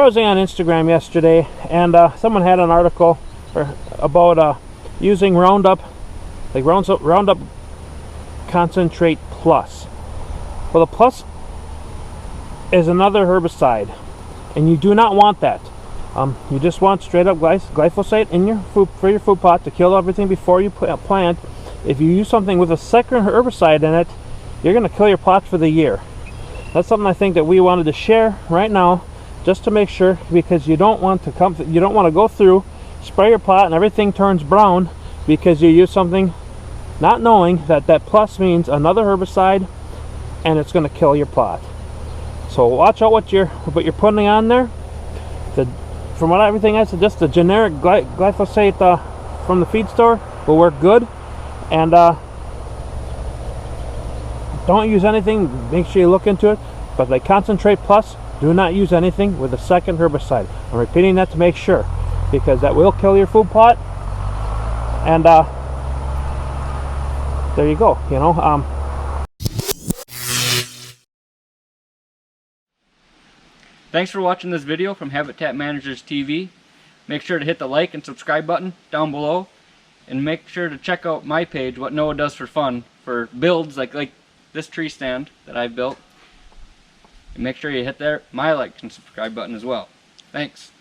browsing on Instagram yesterday, and someone had an article about using Roundup, like Roundup Concentrate Plus. Well, the Plus is another herbicide, and you do not want that. You just want straight up glyphosate in your food, for your food plot, to kill everything before you plant. If you use something with a second herbicide in it, you're going to kill your plots for the year. That's something I think that we wanted to share right now, just to make sure, because you don't want to go through, spray your plot, and everything turns brown because you use something not knowing that that Plus means another herbicide, and it's going to kill your plot. So watch out what you're putting on there. From what everything I said, just the generic glyphosate from the feed store will work good. And don't use anything, make sure you look into it, but the Concentrate Plus, do not use anything with a second herbicide. I'm repeating that to make sure, because that will kill your food plot. And there you go, you know. Thanks for watching this video from Habitat Managers TV. Make sure to hit the like and subscribe button down below, and make sure to check out my page, What Noah Does for Fun, for builds like this tree stand that I've built. And make sure you hit my like and subscribe button as well. Thanks.